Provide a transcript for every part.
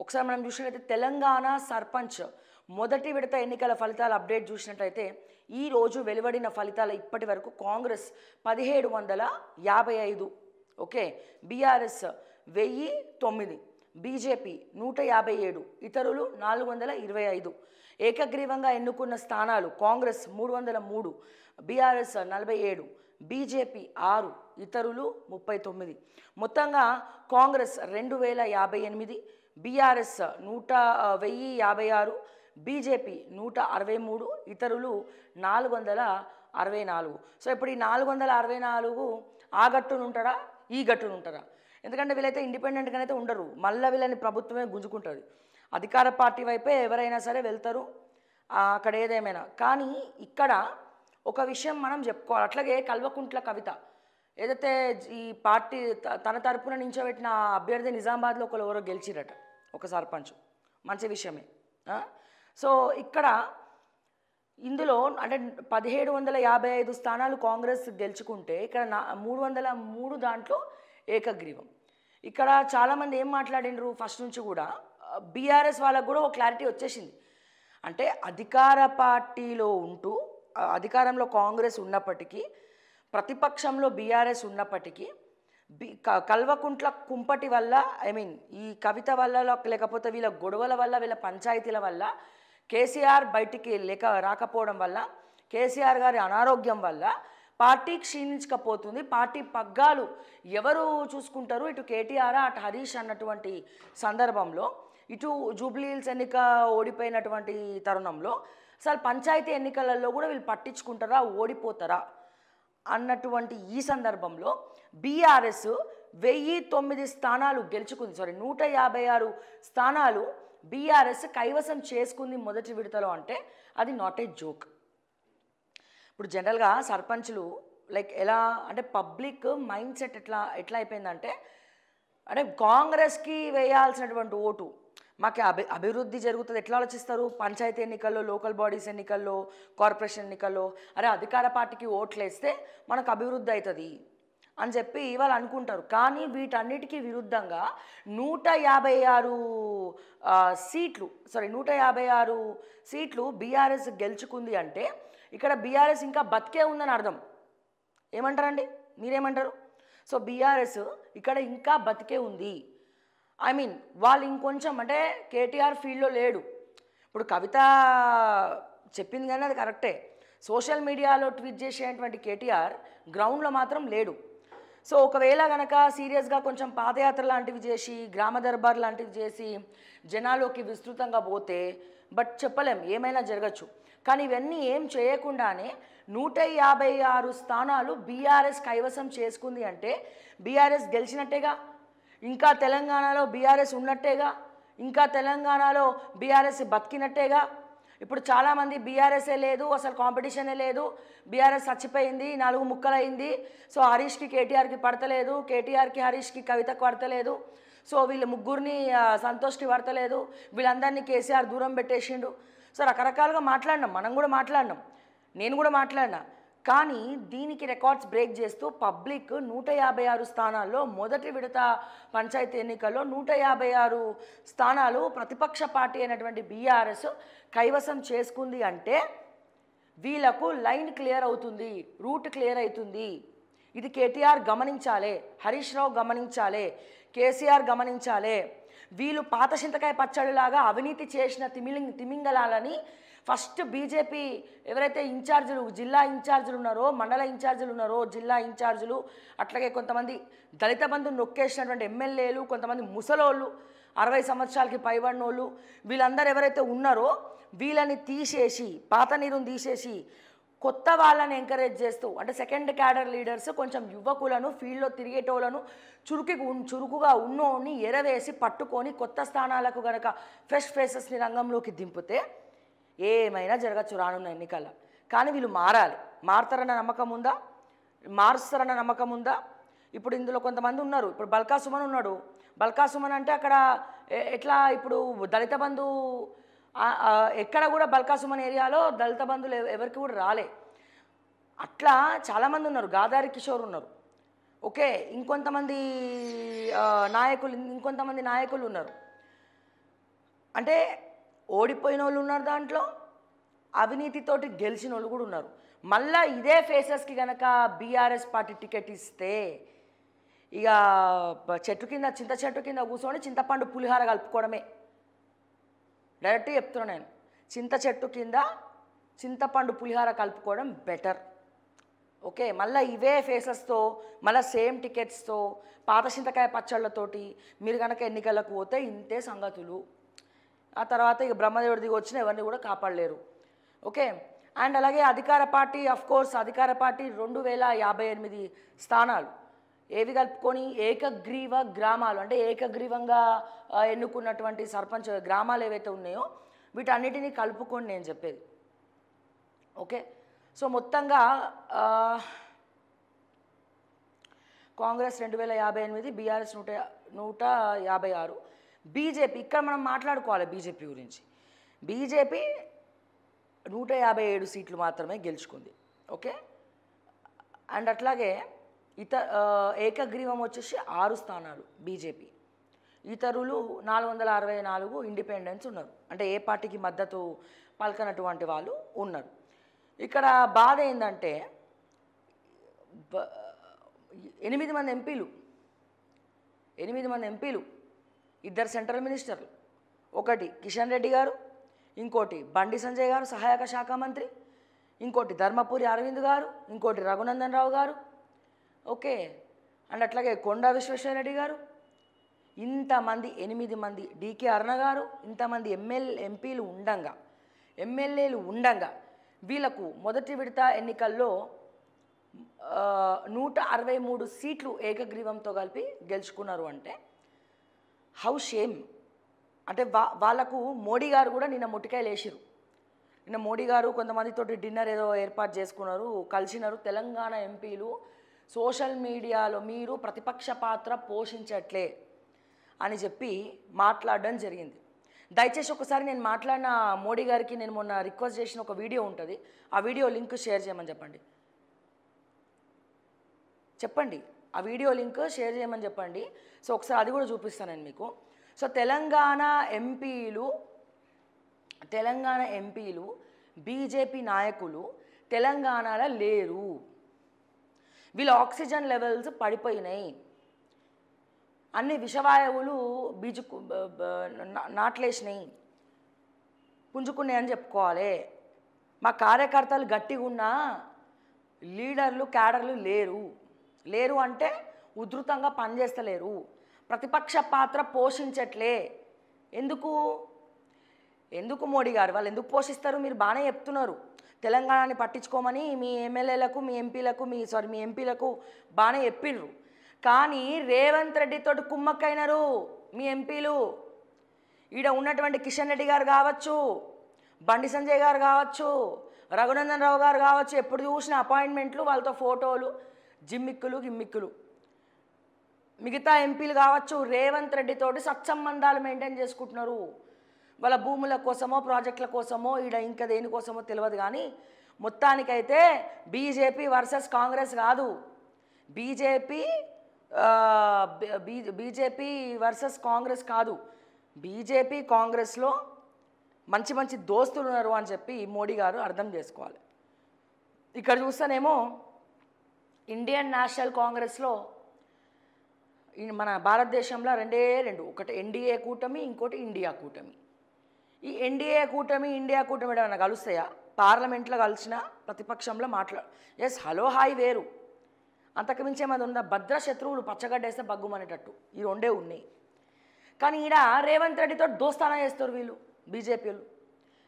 ఒకసారి మనం చూసినట్లయితే తెలంగాణ సర్పంచ్ మొదటి విడత ఎన్నికల ఫలితాల అప్డేట్ చూసినట్లయితే ఈ రోజు వెలువడిన ఫలితాల ఇప్పటి వరకు కాంగ్రెస్ 1755, ఓకే, బీఆర్ఎస్ 1009, బీజేపీ 157, ఇతరులు 425. ఏకగ్రీవంగా ఎన్నుకున్న స్థానాలు కాంగ్రెస్ 303, బీఆర్ఎస్ 47, బీజేపీ 6, ఇతరులు 39. మొత్తంగా కాంగ్రెస్ 2058, బీఆర్ఎస్ 1056, బీజేపీ 163, ఇతరులు 464. సో ఇప్పుడు ఈ 464 ఆ గట్టును ఉంటారా ఈ గట్టును ఉంటారా? ఎందుకంటే వీళ్ళైతే ఇండిపెండెంట్గా అయితే ఉండరు, మళ్ళీ వీళ్ళని ప్రభుత్వమే గుంజుకుంటుంది. అధికార పార్టీ వైపే ఎవరైనా సరే వెళ్తారు అక్కడ ఏదేమైనా. కానీ ఇక్కడ ఒక విషయం మనం చెప్పుకోవాలి. అట్లాగే కల్వకుంట్ల కవిత ఏదైతే ఈ పార్టీ తన తరపున నించోబెట్టిన అభ్యర్థి నిజామాబాద్లో ఎవరో గెలిచిరట, ఒక సర్పంచ్, మంచి విషయమే. సో ఇక్కడ ఇందులో అంటే 1755 స్థానాలు కాంగ్రెస్ గెలుచుకుంటే ఇక్కడ 303 దాంట్లో ఏకగ్రీవం. ఇక్కడ చాలామంది ఏం మాట్లాడినరు ఫస్ట్ నుంచి కూడా, బీఆర్ఎస్ వాళ్ళకు కూడా ఒక క్లారిటీ వచ్చేసింది. అంటే అధికార పార్టీలో ఉంటూ అధికారంలో కాంగ్రెస్ ఉన్నప్పటికీ, ప్రతిపక్షంలో బీఆర్ఎస్ ఉన్నప్పటికీ, కల్వకుంట్ల కుంపటి వల్ల ఈ కవిత వల్ల లేకపోతే వీళ్ళ గొడవల వల్ల వీళ్ళ పంచాయతీల వల్ల కేసీఆర్ బయటికి రాకపోవడం వల్ల, కేసీఆర్ గారి అనారోగ్యం వల్ల పార్టీ క్షీణించకపోతుంది. పార్టీ పగ్గాలు ఎవరు చూసుకుంటారు? ఇటు కేటీఆర్ అటు హరీష్ అన్నటువంటి సందర్భంలో, ఇటు జూబ్లీ హిల్స్ ఎన్నిక ఓడిపోయినటువంటి తరుణంలో అసలు పంచాయతీ ఎన్నికలలో కూడా వీళ్ళు పట్టించుకుంటారా, ఓడిపోతారా అన్నటువంటి ఈ సందర్భంలో బీఆర్ఎస్ 1009 స్థానాలు గెలుచుకుంది. 156 స్థానాలు బీఆర్ఎస్ కైవసం చేసుకుంది మొదటి విడతలో. అంటే అది నాట్ ఏ జోక్. ఇప్పుడు జనరల్గా సర్పంచ్లు ఎలా అంటే పబ్లిక్ మైండ్ సెట్ ఎట్లా అయిపోయిందంటే, అంటే కాంగ్రెస్కి వేయాల్సినటువంటి ఓటు మాకు అభివృద్ధి జరుగుతుంది ఎట్లా ఆలోచిస్తారు? పంచాయతీ ఎన్నికల్లో, లోకల్ బాడీస్ ఎన్నికల్లో, కార్పొరేషన్ ఎన్నికల్లో అరే అధికార పార్టీకి ఓట్లు వేస్తే మనకు అభివృద్ధి అవుతుంది అని చెప్పి వాళ్ళు అనుకుంటారు. కానీ వీటన్నిటికీ విరుద్ధంగా 156 సీట్లు బీఆర్ఎస్ గెలుచుకుంది. అంటే ఇక్కడ బీఆర్ఎస్ ఇంకా బతికే ఉందని అర్థం. ఏమంటారండి, మీరేమంటారు? సో బీఆర్ఎస్ ఇక్కడ ఇంకా బతికే ఉంది. వాళ్ళు ఇంకొంచెం అంటే కేటీఆర్ ఫీల్డ్లో లేడు. ఇప్పుడు కవిత చెప్పింది కానీ అది కరెక్టే. సోషల్ మీడియాలో ట్వీట్ చేసేటువంటి కేటీఆర్ గ్రౌండ్లో మాత్రం లేడు. సో ఒకవేళ కనుక సీరియస్గా కొంచెం పాదయాత్ర లాంటివి చేసి, గ్రామ దర్బార్ లాంటివి చేసి జనాల్లోకి విస్తృతంగా పోతే బట్ చెప్పలేం, ఏమైనా జరగచ్చు. కానీ ఇవన్నీ ఏం చేయకుండానే 156 స్థానాలు బీఆర్ఎస్ కైవసం చేసుకుంది. అంటే బీఆర్ఎస్ గెలిచినట్టేగా, ఇంకా తెలంగాణలో బీఆర్ఎస్ ఉన్నట్టేగా, ఇంకా తెలంగాణలో బీఆర్ఎస్ బతికినట్టేగా. ఇప్పుడు చాలామంది బీఆర్ఎస్ఏ లేదు, అసలు కాంపిటీషనే లేదు, బీఆర్ఎస్ చచ్చిపోయింది, 4 ముక్కలైంది, సో హరీష్కి కేటీఆర్కి పడతలేదు, కేటీఆర్కి హరీష్కి కవితకు పడతలేదు, సో వీళ్ళు ముగ్గురిని సంతోష్కి పడతలేదు, వీళ్ళందరినీ కేసీఆర్ దూరం పెట్టేసిండు. సో రకరకాలుగా మాట్లాడినాం, మనం కూడా మాట్లాడినాం, నేను కూడా మాట్లాడినా. కానీ దీనికి రికార్డ్స్ బ్రేక్ చేస్తూ పబ్లిక్ 156 స్థానాల్లో మొదటి విడత పంచాయతీ ఎన్నికల్లో 156 స్థానాలు ప్రతిపక్ష పార్టీ అయినటువంటి బీఆర్ఎస్ కైవసం చేసుకుంది. అంటే వీళ్ళకు లైన్ క్లియర్ అవుతుంది, రూట్ క్లియర్ అవుతుంది. ఇది కేటీఆర్ గమనించాలి, హరీష్ రావు గమనించాలి, కేసీఆర్ గమనించాలి. వీళ్ళు పాత చింతకాయ పచ్చడిలాగా అవినీతి చేసిన తిమింగలాలని ఫస్ట్ బీజేపీ ఎవరైతే ఇన్ఛార్జీలు, జిల్లా ఇన్ఛార్జీలు ఉన్నారో, మండల ఇన్ఛార్జీలు ఉన్నారో, జిల్లా ఇన్ఛార్జీలు, అట్లాగే కొంతమంది దళిత బంధుని నొక్కేసినటువంటి ఎమ్మెల్యేలు, కొంతమంది ముసలోళ్ళు, 60 సంవత్సరాలకి పైబడినోళ్ళు, వీళ్ళందరూ ఎవరైతే ఉన్నారో వీళ్ళని తీసేసి, పాత నీరుని తీసేసి కొత్త వాళ్ళని ఎంకరేజ్ చేస్తూ, అంటే సెకండ్ క్యాడర్ లీడర్స్ కొంచెం యువకులను, ఫీల్డ్లో తిరిగేటోళ్ళను, చురుకుగా ఉన్నోని ఎరవేసి పట్టుకొని కొత్త స్థానాలకు కనుక ఫ్రెష్ ఫేసెస్ని రంగంలోకి దింపితే ఏమైనా జరగచ్చు రానున్న ఎన్నికల్లో. కానీ వీళ్ళు మారుతారన్న నమ్మకం ఉందా? మారుస్తారన్న నమ్మకం ఉందా? ఇప్పుడు ఇందులో కొంతమంది ఉన్నారు. ఇప్పుడు బల్కా సుమన్ ఉన్నాడు. బల్కా సుమన్ అంటే అక్కడ ఎట్లా, ఇప్పుడు దళిత బంధు ఎక్కడ కూడా బల్కా సుమన్ ఏరియాలో దళిత బంధువులు ఎవరికి కూడా రాలే. అట్లా చాలామంది ఉన్నారు. గాదారి కిషోర్ ఉన్నారు, ఓకే, ఇంకొంతమంది నాయకులు ఉన్నారు. అంటే ఓడిపోయిన వాళ్ళు ఉన్నారు దాంట్లో, అవినీతితోటి గెలిచిన వాళ్ళు కూడా ఉన్నారు. మళ్ళీ ఇదే ఫేసెస్కి కనుక బీఆర్ఎస్ పార్టీ టికెట్ ఇస్తే ఇక చెట్టు కింద చింత చెట్టు కింద కూర్చొని చింతపండు పులిహార కలుపుకోవడమే. డైరెక్ట్ చెప్తున్నా నేను, చింత చెట్టు కింద చింతపండు పులిహార కలుపుకోవడం బెటర్. ఓకే, మళ్ళీ ఇవే ఫేసెస్తో మళ్ళీ సేమ్ టికెట్స్తో పాత చింతకాయ పచ్చళ్ళతోటి మీరు కనుక ఎన్నికలకు పోతే ఇంతే సంగతులు. ఆ తర్వాత ఇక బ్రహ్మదేవుడి దిగి వచ్చిన ఎవరిని కూడా కాపాడలేరు. ఓకే, అండ్ అలాగే అధికార పార్టీ, కోర్స్ అధికార పార్టీ 2058 స్థానాలు ఏవి కలుపుకొని ఏకగ్రీవ గ్రామాలు, అంటే ఏకగ్రీవంగా ఎన్నుకున్నటువంటి సర్పంచ్ గ్రామాలు ఏవైతే ఉన్నాయో వీటన్నిటినీ కలుపుకొని నేను చెప్పేది. ఓకే, సో మొత్తంగా కాంగ్రెస్ 2058, బీఆర్ఎస్ 156, బీజేపీ ఇక్కడ మనం మాట్లాడుకోవాలి బీజేపీ గురించి. బీజేపీ 157 సీట్లు మాత్రమే గెలుచుకుంది. ఓకే, అండ్ అట్లాగే ఏకగ్రీవం వచ్చేసి 6 స్థానాలు బీజేపీ, ఇతరులు 464 ఇండిపెండెన్స్ ఉన్నారు, అంటే ఏ పార్టీకి మద్దతు పలకనటువంటి వాళ్ళు ఉన్నారు. ఇక్కడ బాధ ఏంటంటే 8 మంది ఎంపీలు, 2 సెంట్రల్ మినిస్టర్లు, ఒకటి కిషన్ రెడ్డి గారు, ఇంకోటి బండి సంజయ్ గారు సహాయక శాఖ మంత్రి, ఇంకోటి ధర్మపురి అరవింద్ గారు, ఇంకోటి రఘునందన్ రావు గారు. ఓకే, అండ్ అట్లాగే కొండా విశ్వేశ్వరరెడ్డి గారు, ఇంతమంది 8 మంది, డికే అరుణ గారు, ఇంతమంది ఎమ్మెల్యేలు ఉండంగా వీళ్ళకు మొదటి విడత ఎన్నికల్లో 163 సీట్లు ఏకగ్రీవంతో కలిపి గెలుచుకున్నారు. అంటే హౌ షేమ్. అంటే వాళ్ళకు మోడీ గారు కూడా నిన్న ముట్టికాయలు వేసిరు. నిన్న మోడీ గారు కొంతమందితోటి డిన్నర్ ఏదో ఏర్పాటు చేసుకున్నారు, కలిసినారు. తెలంగాణ ఎంపీలు సోషల్ మీడియాలో మీరు ప్రతిపక్ష పాత్ర పోషించట్లే అని చెప్పి మాట్లాడడం జరిగింది. దయచేసి ఒకసారి నేను మాట్లాడిన మోడీ గారికి నేను మొన్న రిక్వెస్ట్ చేసిన ఒక వీడియో ఉంటుంది, ఆ వీడియో లింక్ షేర్ చేయమని చెప్పండి. ఆ వీడియో లింక్ షేర్ చేయమని చెప్పండి. సో ఒకసారి అది కూడా చూపిస్తాను నేను మీకు. సో తెలంగాణ ఎంపీలు బీజేపీ నాయకులు తెలంగాణలో లేరు. వీళ్ళ ఆక్సిజన్ లెవెల్స్ పడిపోయినాయి, అన్ని విషవాయువులు నాట్లేసినాయి, పుంజుకున్నాయని చెప్పుకోవాలి. మా కార్యకర్తలు గట్టిగా ఉన్నా లీడర్లు క్యాడర్లు లేరు అంటే ఉధృతంగా పనిచేస్తలేరు, ప్రతిపక్ష పాత్ర పోషించట్లే. ఎందుకు మోడీ గారు వాళ్ళు ఎందుకు పోషిస్తారు? మీరు బాగానే చెప్తున్నారు తెలంగాణని పట్టించుకోమని, మీ ఎమ్మెల్యేలకు మీ ఎంపీలకు బాగానే చెప్పిండ్రు. కానీ రేవంత్ రెడ్డితో కుమ్మక్కైనరు మీ ఎంపీలు. ఈడ ఉన్నటువంటి కిషన్ రెడ్డి గారు కావచ్చు, బండి సంజయ్ గారు కావచ్చు, రఘునందన్ రావు గారు కావచ్చు, ఎప్పుడు చూసిన అపాయింట్మెంట్లు, వాళ్ళతో ఫోటోలు, గిమ్మిక్కులు. మిగతా ఎంపీలు కావచ్చు రేవంత్ రెడ్డితోటి సత్సంబంధాలు మెయింటైన్ చేసుకుంటున్నారు. వాళ్ళ భూముల కోసమో ప్రాజెక్టుల కోసమో ఈడ ఇంకా దేనికోసమో తెలియదు. కానీ మొత్తానికైతే బీజేపీ వర్సెస్ కాంగ్రెస్ కాదు, బీజేపీ వర్సెస్ కాంగ్రెస్ కాదు, బీజేపీ కాంగ్రెస్లో మంచి దోస్తులు ఉన్నారు అని చెప్పి మోడీ గారు అర్థం చేసుకోవాలి. ఇక్కడ చూస్తేనేమో ఇండియన్ నేషనల్ కాంగ్రెస్లో మన భారతదేశంలో రెండు, ఒకటి ఎన్డీఏ కూటమి, ఇంకోటి ఇండియా కూటమి. ఈ ఎన్డీఏ కూటమి ఇండియా కూటమి ఏమైనా కలుస్తాయా? పార్లమెంట్లో కలిసిన ప్రతిపక్షంలో ఎస్ హలో హాయ్ వేరు, అంతకుమించి ఏమైనా ఉందా? భద్ర శత్రువులు పచ్చగడ్డేస్తే బగ్గుమనేటట్టు ఈ రెండే ఉన్నాయి. కానీ ఈడ రేవంత్ రెడ్డితో దోస్తానా చేస్తారు వీళ్ళు బీజేపీలు.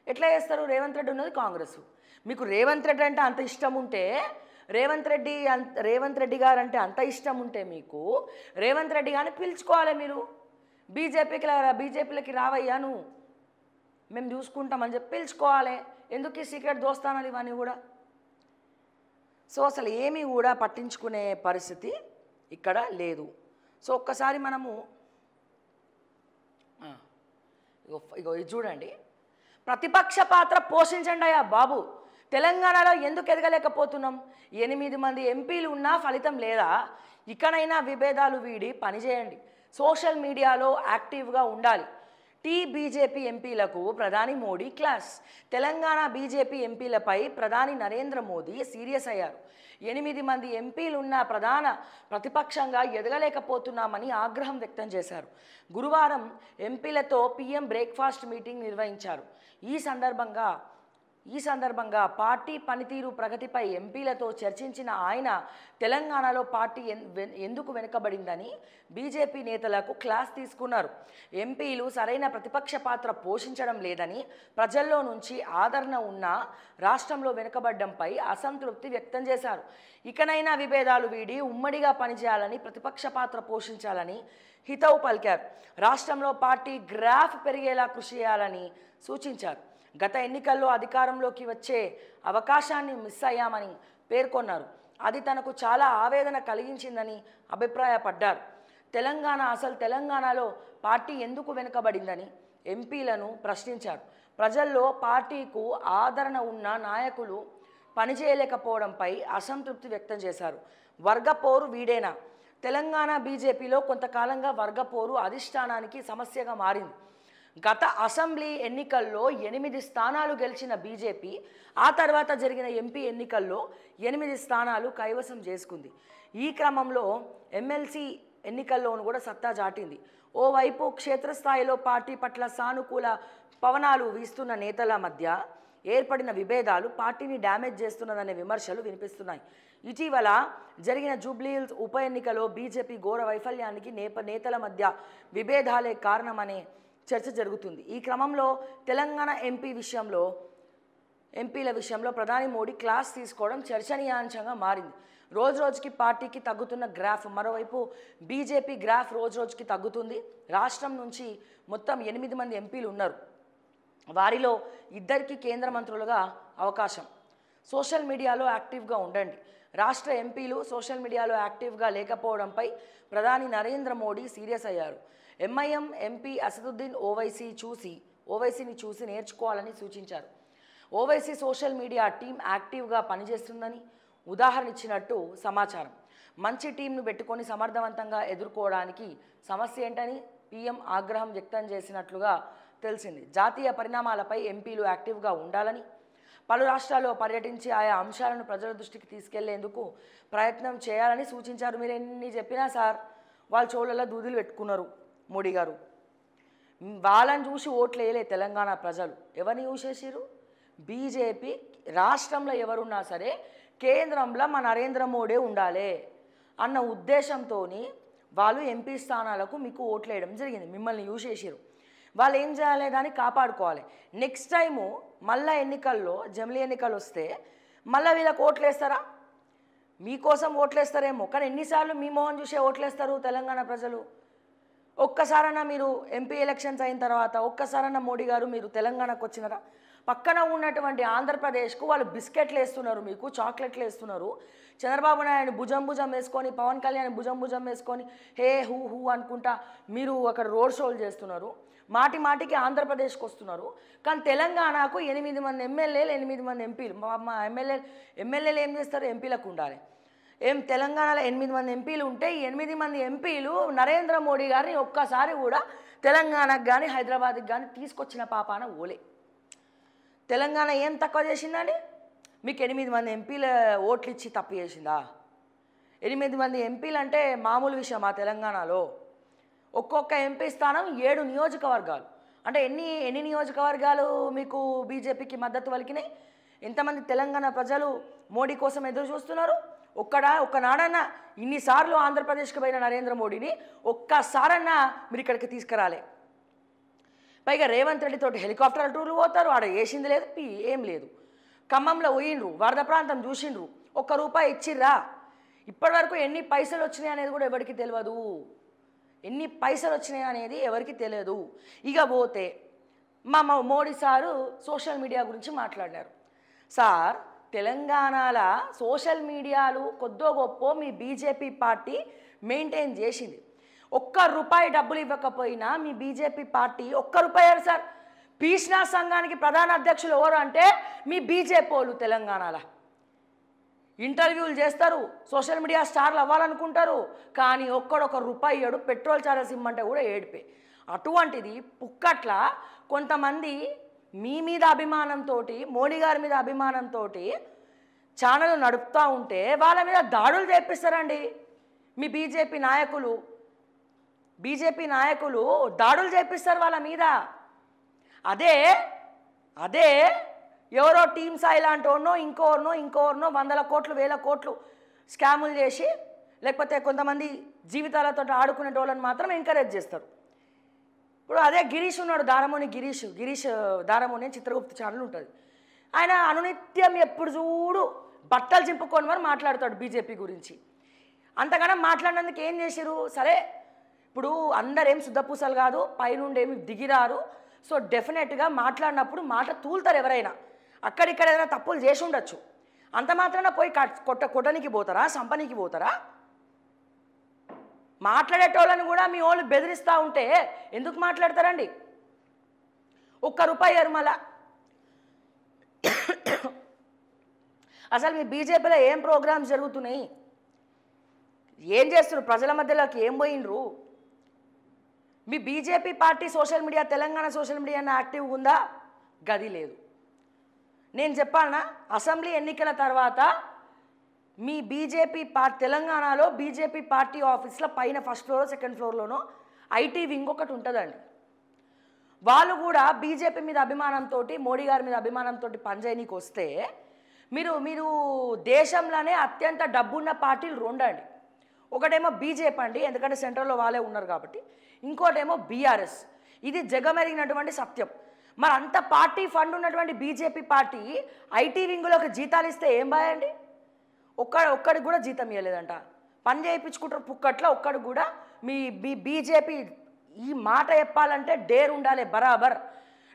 ఎట్లా చేస్తారు? రేవంత్ రెడ్డి ఉన్నది కాంగ్రెస్. మీకు రేవంత్ రెడ్డి అంటే అంత ఇష్టం ఉంటే, రేవంత్ రెడ్డి గారు అంటే అంత ఇష్టం ఉంటే మీకు రేవంత్ రెడ్డి గారిని పిలుచుకోవాలి మీరు. బీజేపీలకి రావయ్యా నువ్వు, మేము చూసుకుంటామని చెప్పి పిలుచుకోవాలి. ఎందుకు ఈ సీక్రెట్ దోస్తానాలు ఇవన్నీ కూడా? సో అసలు ఏమీ కూడా పట్టించుకునే పరిస్థితి ఇక్కడ లేదు. సో ఒక్కసారి మనము ఇగో ఇది చూడండి, ప్రతిపక్ష పాత్ర పోషించండి అయ్యా బాబు. తెలంగాణలో ఎందుకు ఎదగలేకపోతున్నాం? 8 మంది ఎంపీలు ఉన్నా ఫలితం లేదా? ఇకనైనా విభేదాలు వీడి పనిచేయండి, సోషల్ మీడియాలో యాక్టివ్గా ఉండాలి. బీజేపీ ఎంపీలకు ప్రధాని మోడీ క్లాస్. తెలంగాణ బీజేపీ ఎంపీలపై ప్రధాని నరేంద్ర మోదీ సీరియస్ అయ్యారు. 8 మంది ఎంపీలున్న ప్రధాన ప్రతిపక్షంగా ఎదగలేకపోతున్నామని ఆగ్రహం వ్యక్తం చేశారు. గురువారం ఎంపీలతో పీఎం బ్రేక్ఫాస్ట్ మీటింగ్ నిర్వహించారు. ఈ సందర్భంగా పార్టీ పనితీరు ప్రగతిపై ఎంపీలతో చర్చించిన ఆయన తెలంగాణలో పార్టీ ఎందుకు వెనుకబడిందని బీజేపీ నేతలకు క్లాస్ తీసుకున్నారు. ఎంపీలు సరైన ప్రతిపక్ష పాత్ర పోషించడం లేదని, ప్రజల్లో నుంచి ఆదరణ ఉన్నా రాష్ట్రంలో వెనుకబడ్డంపై అసంతృప్తి వ్యక్తం చేశారు. ఇకనైనా విభేదాలు వీడి ఉమ్మడిగా పనిచేయాలని, ప్రతిపక్ష పాత్ర పోషించాలని హితవు పలికారు. రాష్ట్రంలో పార్టీ గ్రాఫ్ పెరిగేలా కృషి చేయాలని సూచించారు. గత ఎన్నికల్లో అధికారంలోకి వచ్చే అవకాశాన్ని మిస్ అయ్యామని పేర్కొన్నారు. అది తనకు చాలా ఆవేదన కలిగించిందని అభిప్రాయపడ్డారు. తెలంగాణలో పార్టీ ఎందుకు వెనుకబడిందని ఎంపీలను ప్రశ్నించారు. ప్రజల్లో పార్టీకు ఆదరణ ఉన్న నాయకులు పనిచేయలేకపోవడంపై అసంతృప్తి వ్యక్తం చేశారు. వర్గపోరు వీడేనా? తెలంగాణ బీజేపీలో కొంతకాలంగా వర్గపోరు అధిష్టానానికి సమస్యగా మారింది. గత అసెంబ్లీ ఎన్నికల్లో 8 స్థానాలు గెలిచిన బీజేపీ ఆ తర్వాత జరిగిన ఎంపీ ఎన్నికల్లో 8 స్థానాలు కైవసం చేసుకుంది. ఈ క్రమంలో ఎమ్మెల్సీ ఎన్నికల్లోనూ కూడా సత్తా చాటింది. ఓవైపు క్షేత్రస్థాయిలో పార్టీ పట్ల సానుకూల పవనాలు వీస్తున్న నేతల మధ్య ఏర్పడిన విభేదాలు పార్టీని డ్యామేజ్ చేస్తున్నదనే విమర్శలు వినిపిస్తున్నాయి. ఇటీవల జరిగిన జూబ్లీహిల్స్ ఉప ఎన్నికలో బీజేపీ ఘోర వైఫల్యానికి నేతల మధ్య విభేదాలే కారణమనే చర్చ జరుగుతుంది. ఈ క్రమంలో తెలంగాణ ఎంపీల విషయంలో ప్రధాని మోడీ క్లాస్ తీసుకోవడం చర్చనీయాంశంగా మారింది. రోజురోజుకి పార్టీకి తగ్గుతున్న గ్రాఫ్, మరోవైపు బీజేపీ గ్రాఫ్ రోజురోజుకి తగ్గుతుంది. రాష్ట్రం నుంచి మొత్తం 8 మంది ఎంపీలు ఉన్నారు. వారిలో 2కి కేంద్ర మంత్రులుగా అవకాశం. సోషల్ మీడియాలో యాక్టివ్గా ఉండండి. రాష్ట్ర ఎంపీలు సోషల్ మీడియాలో యాక్టివ్గా లేకపోవడంపై ప్రధాని నరేంద్ర మోడీ సీరియస్ అయ్యారు. ఎంఐఎం ఎంపీ అసదుద్దీన్ ఓవైసీని చూసి నేర్చుకోవాలని సూచించారు. ఓవైసీ సోషల్ మీడియా టీం యాక్టివ్గా పనిచేస్తుందని ఉదాహరణ ఇచ్చినట్టు సమాచారం. మంచి టీంను పెట్టుకొని సమర్థవంతంగా ఎదుర్కోవడానికి సమస్య ఏంటని పీఎం ఆగ్రహం వ్యక్తం చేసినట్లుగా తెలిసింది. జాతీయ పరిణామాలపై ఎంపీలు యాక్టివ్గా ఉండాలని, పలు రాష్ట్రాల్లో పర్యటించి ఆయా అంశాలను ప్రజల దృష్టికి తీసుకెళ్లేందుకు ప్రయత్నం చేయాలని సూచించారు. మీరు ఎన్ని చెప్పినా సార్ వాళ్ళ చోళ్ళలో దూదులు పెట్టుకున్నారు మోడీ గారు. వాళ్ళని చూసి ఓట్లు వేయలే తెలంగాణ ప్రజలు. ఎవరిని చూసేసారు? బీజేపీ. రాష్ట్రంలో ఎవరున్నా సరే కేంద్రంలో మా నరేంద్ర మోడీ ఉండాలి అన్న ఉద్దేశంతో వాళ్ళు ఎంపీ స్థానాలకు మీకు ఓట్లు వేయడం జరిగింది. మిమ్మల్ని చూసేసారు. వాళ్ళు ఏం చేయాలి? దాన్ని కాపాడుకోవాలి. నెక్స్ట్ టైము మళ్ళీ జమిలీ ఎన్నికలు వస్తే మళ్ళీ వీళ్ళకి ఓట్లు వేస్తారా? మీకోసం ఓట్లు వేస్తారేమో, కానీ ఎన్నిసార్లు మీ మోహన్ చూసే ఓట్లు వేస్తారు తెలంగాణ ప్రజలు? ఒక్కసారన్నా మీరు ఎంపీ ఎలక్షన్స్ అయిన తర్వాత ఒక్కసారన్నా మోడీ గారు మీరు తెలంగాణకు వచ్చినారా? పక్కన ఉన్నటువంటి ఆంధ్రప్రదేశ్కు వాళ్ళు బిస్కెట్లు వేస్తున్నారు, మీకు చాక్లెట్లు వేస్తున్నారు. చంద్రబాబు నాయుడు భుజం వేసుకొని, పవన్ కళ్యాణ్ భుజం వేసుకొని హే హూ అనుకుంటా మీరు అక్కడ రోడ్ షోలు చేస్తున్నారు. మాటికి ఆంధ్రప్రదేశ్కి వస్తున్నారు. కానీ తెలంగాణకు 8 మంది ఎమ్మెల్యేలు, 8 మంది ఎంపీలు. మా ఎమ్మెల్యేలు ఏం చేస్తారు? ఎంపీలకు ఉండాలి. తెలంగాణలో 8 మంది ఎంపీలు ఉంటే ఈ 8 మంది ఎంపీలు నరేంద్ర మోడీ గారిని ఒక్కసారి కూడా తెలంగాణకు కానీ హైదరాబాద్కి కానీ తీసుకొచ్చిన పాపాన ఓలే. తెలంగాణ ఏం తక్కువ చేసిందని? మీకు 8 మంది ఎంపీల ఓట్లు ఇచ్చి తప్పు చేసిందా? 8 మంది ఎంపీలు అంటే మామూలు విషయమా తెలంగాణలో? ఒక్కొక్క ఎంపీ స్థానం 7 నియోజకవర్గాలు. అంటే ఎన్ని నియోజకవర్గాలు మీకు బీజేపీకి మద్దతు పలికినాయి? ఎంతమంది తెలంగాణ ప్రజలు మోడీ కోసం ఎదురు చూస్తున్నారు? ఒక్కనాడన్నా ఇన్నిసార్లు ఆంధ్రప్రదేశ్కి పోయిన నరేంద్ర మోడీని ఒక్కసారన్నా మీరు ఇక్కడికి తీసుకురాలే. పైగా రేవంత్ రెడ్డితో హెలికాప్టర్ టూర్లు పోతారు. ఆడ వేసింది లేదు, ఏం లేదు. ఖమ్మంలో పోయిండ్రు, వరద ప్రాంతం చూసిండ్రు, ₹1 ఇచ్చిర్రా? ఇప్పటివరకు ఎన్ని పైసలు వచ్చినాయి అనేది కూడా ఎవరికి తెలియదు. ఎన్ని పైసలు వచ్చినాయి అనేది ఎవరికి తెలియదు. ఇక పోతే మా మోడీ సారు సోషల్ మీడియా గురించి మాట్లాడినారు. సార్, తెలంగాణలో సోషల్ మీడియాలు కొద్దో గొప్ప మీ బీజేపీ పార్టీ మెయింటైన్ చేసింది. ₹1 డబ్బులు ఇవ్వకపోయినా మీ బీజేపీ పార్టీ ₹1 సార్. పీష్నా సంఘానికి ప్రధాన అధ్యక్షులు ఎవరు అంటే మీ బీజేపీ వాళ్ళు తెలంగాణలో. ఇంటర్వ్యూలు చేస్తారు, సోషల్ మీడియా స్టార్లు అవ్వాలనుకుంటారు, కానీ ₹1 ఇయ్యడు. పెట్రోల్ ఛార్జెస్ ఇమ్మంటే కూడా ఏడిపే. అటువంటిది పుక్కట్ల కొంతమంది మీ మీద అభిమానంతో, మోడీ గారి మీద అభిమానంతో ఛానల్ నడుపుతూ ఉంటే వాళ్ళ మీద దాడులు చేపిస్తారండి. మీ బీజేపీ నాయకులు దాడులు చేపిస్తారు వాళ్ళ మీద. అదే ఎవరో టీమ్ సాయి లాంటినో ఇంకోరినో వందల కోట్లు వేల కోట్లు స్కాములు చేసి లేకపోతే కొంతమంది జీవితాలతో ఆడుకునే వాళ్ళని మాత్రం ఎంకరేజ్ చేస్తారు. ఇప్పుడు అదే గిరీష్ ఉన్నాడు, గిరీష్ దారముని చిత్రగుప్త ఛానల్ ఉంటుంది. ఆయన అనునిత్యం ఎప్పుడు చూడు బట్టలు చింపుకొని మరి మాట్లాడతాడు బీజేపీ గురించి. అంతగానో మాట్లాడినందుకు ఏం చేసిరు? సరే ఇప్పుడు అందరేం శుద్ధపూసలు కాదు, పైనుండి ఏమి దిగిరారు. సో డెఫినెట్గా మాట్లాడినప్పుడు మాట తూలుతారు ఎవరైనా. అక్కడిక్కడ ఏదైనా తప్పులు చేసి ఉండొచ్చు. అంత మాత్రాన పోయి కొట్టనికి పోతారా, సంపనికి పోతారా? మాట్లాడేటోళ్ళని కూడా మీ వాళ్ళు బెదిరిస్తూ ఉంటే ఎందుకు మాట్లాడతారండి? ₹1 ఎరుమల. అసలు మీ బీజేపీలో ఏం ప్రోగ్రామ్స్ జరుగుతున్నాయి? ఏం చేస్తున్నారు? ప్రజల మధ్యలోకి ఏం పోయినరు? మీ BJP party social media, Telangana social media యాక్టివ్గా ఉందా? గది లేదు. నేను చెప్పాలనా, అసెంబ్లీ ఎన్నికల తర్వాత మీ బీజేపీ తెలంగాణలో బీజేపీ పార్టీ ఆఫీస్లో పైన ఫస్ట్ ఫ్లోర్ సెకండ్ ఫ్లోర్లోనో ఐటీ వింగ్ ఒకటి ఉంటుందండి. వాళ్ళు కూడా బీజేపీ మీద అభిమానంతో, మోడీ గారి మీద అభిమానంతో పనిచేయనీకి వస్తే మీరు దేశంలోనే అత్యంత డబ్బున్న పార్టీలు రెండండి. ఒకటేమో బీజేపీ అండి, ఎందుకంటే సెంట్రల్లో వాళ్ళే ఉన్నారు కాబట్టి. ఇంకోటేమో బీఆర్ఎస్. ఇది జగమెరిగినటువంటి సత్యం. మరి అంత పార్టీ ఫండ్ ఉన్నటువంటి బీజేపీ పార్టీ ఐటీ వింగ్లోకి జీతాలు ఇస్తే ఏం బాయండి? ఒక్కడికి కూడా జీతం ఇవ్వలేదంట. పని చేయించుకుంటారు పుక్కట్లో. ఒక్కడికి కూడా మీ బీజేపీ ఈ మాట చెప్పాలంటే డేర్ ఉండాలి బరాబర్.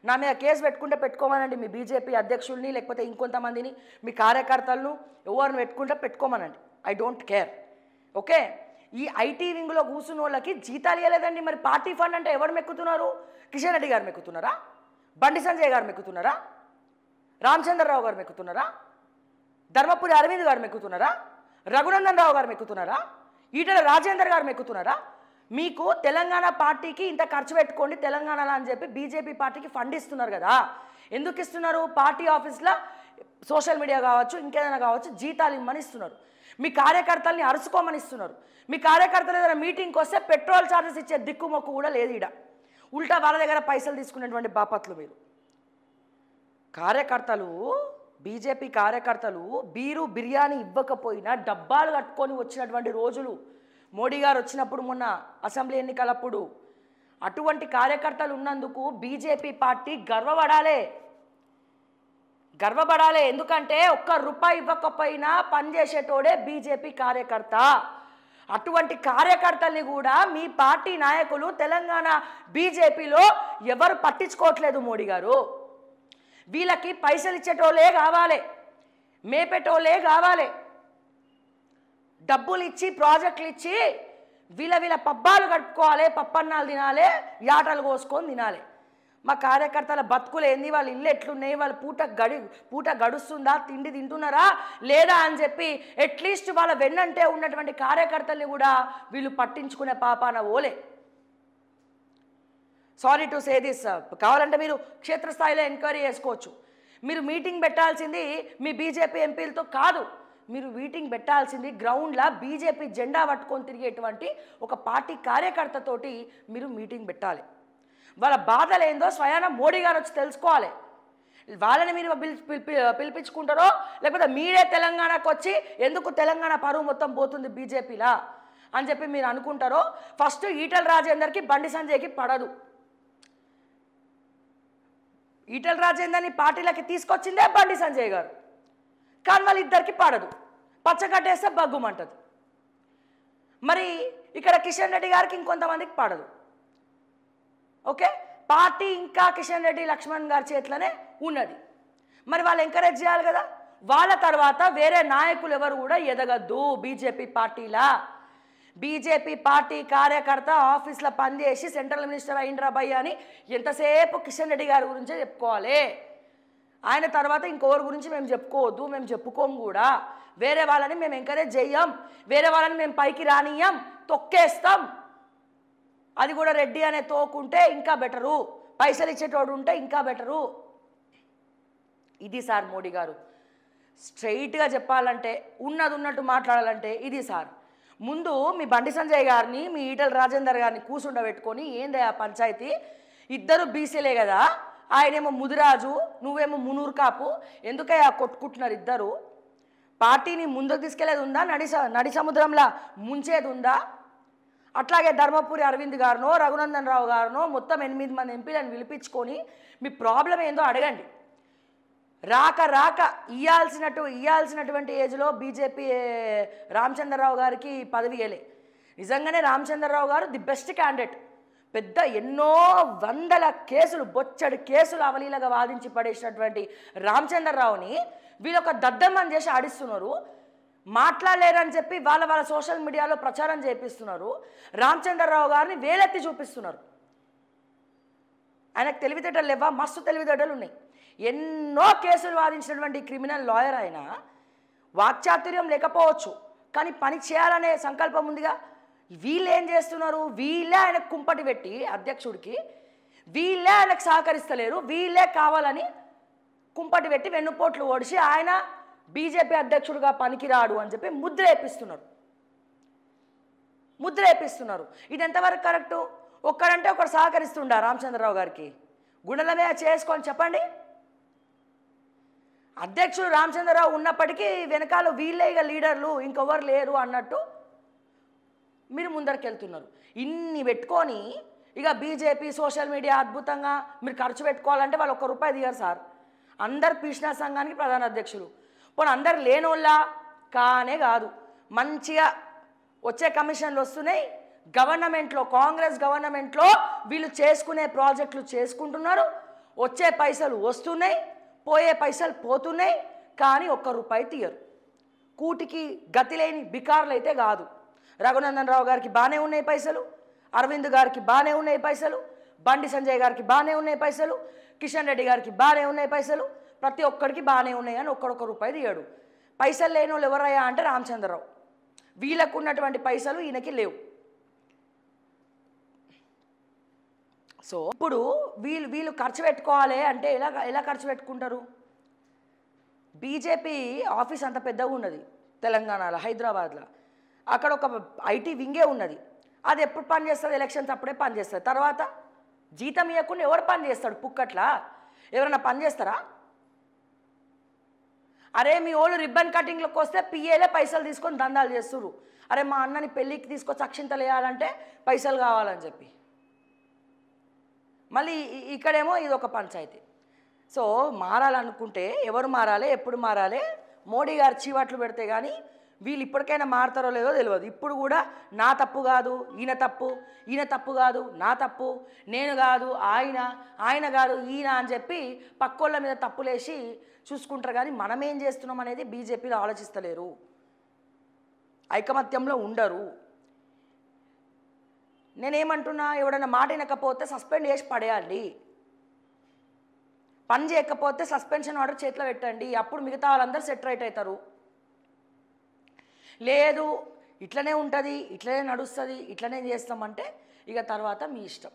నా మీద కేసు పెట్టుకుంటే పెట్టుకోమనండి మీ బీజేపీ అధ్యక్షుల్ని, లేకపోతే ఇంకొంతమందిని మీ కార్యకర్తలను ఎవరిని పెట్టుకుంటే పెట్టుకోమనండి. I don't care. ఓకే, ఈ ఐటీ వింగ్లో కూర్చున్న వాళ్ళకి జీతాలు ఇవ్వలేదండి. మరి పార్టీ ఫండ్ అంటే ఎవరు మెక్కుతున్నారు? కిషన్ రెడ్డి గారు మెక్కుతున్నారా? బండి సంజయ్ గారు మెక్కుతున్నారా? రామచంద్రరావు గారు మెక్కుతున్నారా? ధర్మపురి అరవింద్ గారు మెక్కుతున్నారా? రఘునందన్ రావు గారు మెక్కుతున్నారా? ఈటల రాజేందర్ గారు మెక్కుతున్నారా? మీకు తెలంగాణ పార్టీకి ఇంత ఖర్చు పెట్టుకోండి తెలంగాణలో అని చెప్పి బీజేపీ పార్టీకి ఫండ్ ఇస్తున్నారు కదా. ఎందుకు ఇస్తున్నారు? పార్టీ ఆఫీస్లో సోషల్ మీడియా కావచ్చు, ఇంకేదైనా కావచ్చు, జీతాలు ఇమ్మని ఇస్తున్నారు. మీ కార్యకర్తల్ని అరుచుకోమని ఇస్తున్నారు. మీ కార్యకర్తలు ఏదైనా మీటింగ్కి వస్తే పెట్రోల్ ఛార్జెస్ ఇచ్చే దిక్కుమొక్కు కూడా లేదు. ఈడ ఉల్టా వాళ్ళ దగ్గర పైసలు తీసుకునేటువంటి బాపత్లు మీరు. బీజేపీ కార్యకర్తలు బీరు బిర్యానీ ఇవ్వకపోయినా డబ్బాలు కట్టుకొని వచ్చినటువంటి రోజులు మోడీ గారు వచ్చినప్పుడు, మొన్న అసెంబ్లీ ఎన్నికలప్పుడు. అటువంటి కార్యకర్తలు ఉన్నందుకు బీజేపీ పార్టీ గర్వపడాలి. ఎందుకంటే ₹1 ఇవ్వకపోయినా పనిచేసేటోడే బీజేపీ కార్యకర్త. అటువంటి కార్యకర్తల్ని కూడా మీ పార్టీ నాయకులు తెలంగాణ బీజేపీలో ఎవరు పట్టించుకోవట్లేదు. మోడీ గారు వీళ్ళకి పైసలు ఇచ్చేటోళ్ళే కావాలి, మేపేటోళ్ళే కావాలి. డబ్బులు ఇచ్చి ప్రాజెక్టులు ఇచ్చి వీళ్ళ పబ్బాలు కట్టుకోవాలి, పప్పన్నాలు తినాలి, యాటలు కోసుకొని తినాలి. మా కార్యకర్తల బతుకులు ఏంది, వాళ్ళ ఇల్లు ఎట్లున్నాయి, వాళ్ళ పూట గడుస్తుందా, తిండి తింటున్నారా లేదా అని చెప్పి అట్లీస్ట్ వాళ్ళ వెన్నంటే ఉన్నటువంటి కార్యకర్తల్ని కూడా వీళ్ళు పట్టించుకునే పాపాన ఓలే. Sorry to say this. కావాలంటే మీరు క్షేత్రస్థాయిలో ఎంక్వైరీ చేసుకోవచ్చు. మీరు మీటింగ్ పెట్టాల్సింది మీ బీజేపీ ఎంపీలతో కాదు. మీరు మీటింగ్ పెట్టాల్సింది గ్రౌండ్లో బీజేపీ జెండా పట్టుకొని తిరిగేటువంటి ఒక పార్టీ కార్యకర్తతోటి మీరు మీటింగ్ పెట్టాలి. వాళ్ళ బాధలు ఏందో స్వయాన మోడీ గారు వచ్చి తెలుసుకోవాలి. వాళ్ళని మీరు పిలిపించుకుంటారో లేకపోతే మీరే తెలంగాణకు వచ్చి ఎందుకు తెలంగాణ పరువు మొత్తం పోతుంది బీజేపీలా అని చెప్పి మీరు అనుకుంటారో. ఫస్ట్ ఈటల రాజేందర్కి బండి సంజయ్కి పడదు. ఈటల రాజేందర్ని పార్టీలకి తీసుకొచ్చిందే బండి సంజయ్ గారు, కానీ వాళ్ళిద్దరికి పడదు. పచ్చగడ్డేస్తే బగ్గుమంటది. మరి ఇక్కడ కిషన్ రెడ్డి గారికి ఇంకొంతమందికి పడదు. ఓకే, పార్టీ ఇంకా కిషన్ రెడ్డి లక్ష్మణ్ గారి చేతిలోనే ఉన్నది. మరి వాళ్ళు ఎంకరేజ్ చేయాలి కదా. వాళ్ళ తర్వాత వేరే నాయకులు ఎవరు కూడా ఎదగద్దు బీజేపీ పార్టీలా. బీజేపీ పార్టీ కార్యకర్త ఆఫీస్లో పనిచేసి సెంట్రల్ మినిస్టర్ అయిండ్రా భయ్య అని ఎంతసేపు కిషన్ రెడ్డి గారి గురించే చెప్పుకోవాలి. ఆయన తర్వాత ఇంకొకరి గురించి మేము చెప్పుకోవద్దు, మేము చెప్పుకోము కూడా. వేరే వాళ్ళని మేము ఎంకరేజ్ చెయ్యం, వేరే వాళ్ళని మేము పైకి రానియం, తొక్కేస్తాం. అది కూడా రెడ్డి అనే తోకుంటే ఇంకా బెటరు, పైసలు ఇచ్చేటోడు ఉంటే ఇంకా బెటరు. ఇది సార్ మోడీ గారు. స్ట్రైట్గా చెప్పాలంటే, ఉన్నది ఉన్నట్టు మాట్లాడాలంటే ఇది సార్. ముందు మీ బండి సంజయ్ గారిని, మీ ఈటల రాజేందర్ గారిని కూర్చుండబెట్టుకొని, ఏందే ఆ పంచాయతీ, ఇద్దరు బీసీలే కదా, ఆయనేమో ముదిరాజు, నువ్వేమో మునూరు కాపు, ఎందుకయ్యా కొట్టుకుంటున్నారు ఇద్దరు? పార్టీని ముందుకు తీసుకెళ్లేది ఉందా, నడి సముద్రంలా ముంచేది ఉందా? అట్లాగే ధర్మపురి అరవింద్ గారినో, రఘునందన్ రావు గారినో, మొత్తం 8 మంది ఎంపీలను పిలిపించుకొని మీ ప్రాబ్లం ఏందో అడగండి. రాక ఇయ్యాల్సినటువంటి ఏజ్లో బీజేపీ రామచంద్రరావు గారికి పదవి ఇవ్వలే. నిజంగానే రామచంద్రరావు గారు ది బెస్ట్ క్యాండిడేట్. పెద్ద ఎన్నో వందల కేసులు, బొచ్చడి కేసులు అవలీలగా వాదించి పడేసినటువంటి రామచంద్రరావుని వీళ్ళొక దద్దమ్మని చేసి ఆడిస్తున్నారు. మాట్లాడలేరని చెప్పి వాళ్ళ సోషల్ మీడియాలో ప్రచారం చేపిస్తున్నారు. రామచంద్రరావు గారిని వేలెత్తి చూపిస్తున్నారు. ఆయనకు తెలివితేటలు లేవా? మస్తు తెలివితేటలు ఉన్నాయి. ఎన్నో కేసులు వాదించినటువంటి క్రిమినల్ లాయర్ ఆయన. వాక్చాతుర్యం లేకపోవచ్చు, కానీ పని చేయాలనే సంకల్పం ఉందిగా. వీళ్ళు ఏం చేస్తున్నారు? వీళ్ళే ఆయనకు కుంపటి పెట్టి, అధ్యక్షుడికి వీళ్ళే ఆయనకు సహకరిస్తలేరు, వీళ్ళే కావాలని కుంపటి పెట్టి వెన్నుపోట్లు ఓడిచి ఆయన బీజేపీ అధ్యక్షుడిగా పనికిరాడు అని చెప్పి ముద్ర వేపిస్తున్నారు. ఇది ఎంతవరకు కరెక్టు? ఒక్కరంటే ఒకరు సహకరిస్తుండా రామచంద్రరావు గారికి? గుండెల మీద చేసుకొని చెప్పండి. అధ్యక్షుడు రామచంద్రరావు ఉన్నప్పటికీ వెనకాల వీళ్ళే ఇక లీడర్లు, ఇంకెవరు లేరు అన్నట్టు మీరు ముందరికి వెళ్తున్నారు. ఇన్ని పెట్టుకొని ఇక బీజేపీ సోషల్ మీడియా అద్భుతంగా మీరు ఖర్చు పెట్టుకోవాలంటే వాళ్ళు ₹1 దిగారు సార్. అందరు పీష్ణా సంఘానికి ప్రధాన అధ్యక్షులు. పోనీ అందరు లేనోళ్ళా? కానే కాదు. మంచిగా వచ్చే కమిషన్లు వస్తున్నాయి. గవర్నమెంట్లో, కాంగ్రెస్ గవర్నమెంట్లో వీళ్ళు చేసుకునే ప్రాజెక్టులు చేసుకుంటున్నారు. వచ్చే పైసలు వస్తున్నాయి, పోయే పైసలు పోతున్నాయి, కానీ ₹1 తీయరు. కూటికి గతి లేని బికార్లు అయితే కాదు. రఘునందన్ రావు గారికి బాగానే ఉన్నాయి పైసలు, అరవింద్ గారికి బాగానే ఉన్నాయి పైసలు, బండి సంజయ్ గారికి బాగానే ఉన్నాయి పైసలు, కిషన్ రెడ్డి గారికి బాగానే ఉన్నాయి పైసలు, ప్రతి ఒక్కరికి బాగానే ఉన్నాయి అని ₹1 తీయడు. పైసలు లేని వాళ్ళు ఎవరయ్యా అంటే రామచంద్రరావు. వీళ్ళకు ఉన్నటువంటి పైసలు ఈయనకి లేవు. సో ఇప్పుడు వీళ్ళు ఖర్చు పెట్టుకోవాలి అంటే ఎలా ఖర్చు పెట్టుకుంటారు? బీజేపీ ఆఫీస్ అంత పెద్దగా ఉన్నది తెలంగాణలో, హైదరాబాద్లో. అక్కడ ఒక ఐటీ వింగే ఉన్నది. అది ఎప్పుడు పని చేస్తుంది? ఎలక్షన్స్ అప్పుడే పని చేస్తుంది. తర్వాత జీతం ఇవ్వకుండా ఎవరు పని చేస్తాడు? పుక్కట్లా ఎవరైనా పని చేస్తారా? అరే మీ వాళ్ళు రిబ్బన్ కటింగ్లోకి వస్తే పిఏలే పైసలు తీసుకొని దందాలు చేస్తున్నారు. అరే మా అన్నని పెళ్ళికి తీసుకొచ్చి అక్షింతలు వేయాలంటే పైసలు కావాలని చెప్పి. మళ్ళీ ఇక్కడేమో ఇది ఒక పంచాయతీ. సో మారాలనుకుంటే ఎవరు మారాలి, ఎప్పుడు మారాలి? మోడీ గారు చీవాట్లు పెడితే కానీ వీళ్ళు ఇప్పటికైనా మారుతారో లేదో తెలియదు. ఇప్పుడు కూడా నా తప్పు కాదు, ఈయన తప్పు, ఈయన తప్పు కాదు, నా తప్పు, నేను కాదు ఆయన కాదు ఈయన అని చెప్పి పక్కోళ్ళ మీద తప్పులేసి చూసుకుంటారు. కానీ మనం ఏం చేస్తున్నాం అనేది బీజేపీలో ఆలోచిస్తలేరు, ఐకమత్యంలో ఉండరు. నేనేమంటున్నా, ఎవడైనా మాట వినకపోతే సస్పెండ్ చేసి పడేయాలి, పని చేయకపోతే సస్పెన్షన్ ఆర్డర్ చేతిలో పెట్టండి. అప్పుడు మిగతా వాళ్ళందరూ సెట్ రైట్ అవుతారు. లేదు ఇట్లనే ఉంటుంది, ఇట్లనే నడుస్తుంది, ఇట్లనే చేస్తామంటే ఇక తర్వాత మీ ఇష్టం.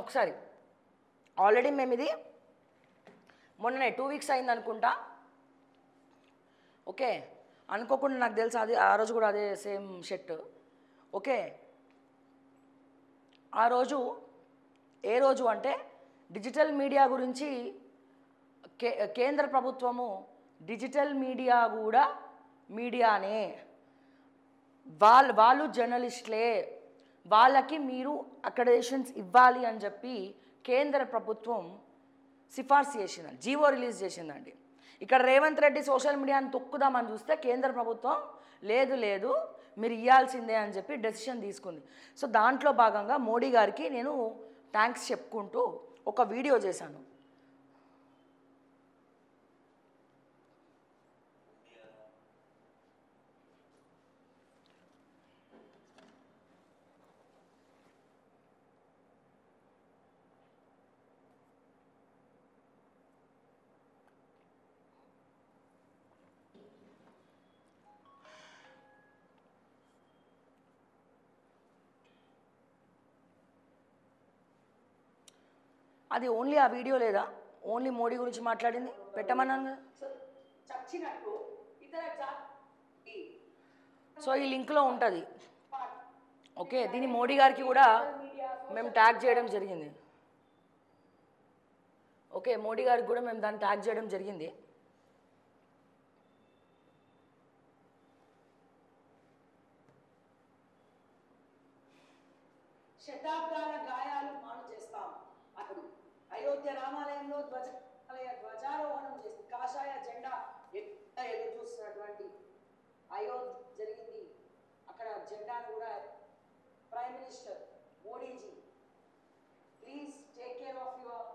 ఒకసారి ఆల్రెడీ మేము ఇది మొన్ననే 2 వీక్స్ అయింది అనుకుంటా. ఓకే, అనుకోకుండా నాకు తెలుసు అది ఆ రోజు కూడా అదే సేమ్ షర్ట్. ఓకే, ఆ రోజు ఏ రోజు అంటే డిజిటల్ మీడియా గురించి కేంద్ర ప్రభుత్వము డిజిటల్ మీడియా కూడా మీడియానే, వాళ్ళు జర్నలిస్టులే, వాళ్ళకి మీరు అక్రెడిటేషన్స్ ఇవ్వాలి అని చెప్పి కేంద్ర ప్రభుత్వం సిఫార్సు చేసిందండి, జీవో రిలీజ్ చేసిందండి. ఇక్కడ రేవంత్ రెడ్డి సోషల్ మీడియాని తొక్కుదామని చూస్తే కేంద్ర ప్రభుత్వం లేదు మీరు ఇవ్వాల్సిందే అని చెప్పి డెసిషన్ తీసుకుంది. సో దాంట్లో భాగంగా మోడీ గారికి నేను థ్యాంక్స్ చెప్పుకుంటూ ఒక వీడియో చేశాను. అది ఓన్లీ ఆ వీడియో లేదా, ఓన్లీ మోడీ గురించి మాట్లాడింది పెట్టమన్నాను కదా. చచ్చినట్టు ఇతర సో ఈ లింక్లో ఉంటుంది. ఓకే, దీన్ని మోడీ గారికి కూడా మేము ట్యాగ్ చేయడం జరిగింది. ఓకే, మోడీ గారికి కూడా మేము దాన్ని ట్యాగ్ చేయడం జరిగింది. శతాబ్దాల గాయాలు మాను చేస్తాం. అప్పుడు అయోధ్య రామాలయంలో ధ్వజారోహణం చేసి కాషాయ జెండా ఎదురు చూస్తున్నటువంటి అయోధ్య జరిగింది. అక్కడ జెండాను కూడా prime minister Modiji please take care of your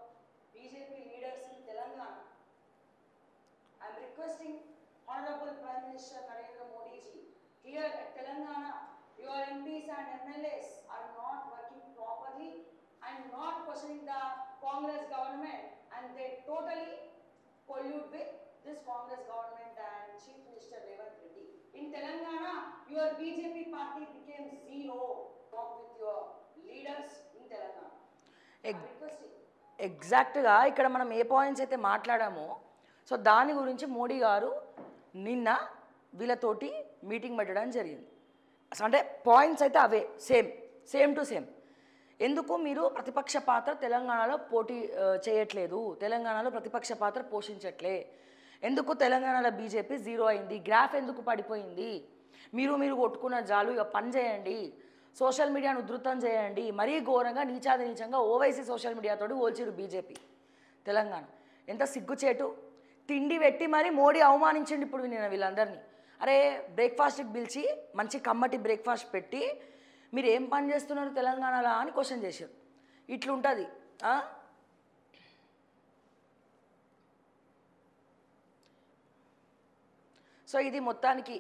BJP leaders in Telangana. I'm requesting Honorable Prime Minister Narendra Modi ji, here at Telangana, your MPs and MLAs are not working properly and not questioning the Congress government, and they totally collude with this Congress government and Chief Minister Revanth Reddy. In Telangana, your BJP party became zero. Talk with your leaders in Telangana. I'm requesting. ఎగ్జాక్ట్గా ఇక్కడ మనం ఏ points అయితే మాట్లాడామో, so దాని గురించి మోడీ గారు నిన్న వీళ్ళతోటి meeting పెట్టడం జరిగింది. అంటే పాయింట్స్ అయితే అవే, సేమ్ టు సేమ్. ఎందుకు మీరు ప్రతిపక్ష పాత్ర తెలంగాణలో పోటీ చేయట్లేదు, తెలంగాణలో ప్రతిపక్ష పాత్ర పోషించట్లే, ఎందుకు తెలంగాణలో బీజేపీ జీరో అయింది, గ్రాఫ్ ఎందుకు పడిపోయింది, మీరు కొట్టుకున్న జాలు ఇక పని చేయండి, సోషల్ మీడియాను ఉధృతం చేయండి. మరీ ఘోరంగా నీచంగా ఓవైసీ సోషల్ మీడియాతోటి పోల్చిరు బీజేపీ తెలంగాణ. ఎంత సిగ్గుచేటు, తిండి పెట్టి మరి మోడీ అవమానించండి ఇప్పుడు నేను వీళ్ళందరినీ. అరే బ్రేక్ఫాస్ట్కి పిలిచి మంచి కమ్మటి బ్రేక్ఫాస్ట్ పెట్టి మీరు ఏం పని చేస్తున్నారు తెలంగాణలో అని క్వశ్చన్ చేశారు. ఇట్లుంటుంది. సో ఇది మొత్తానికి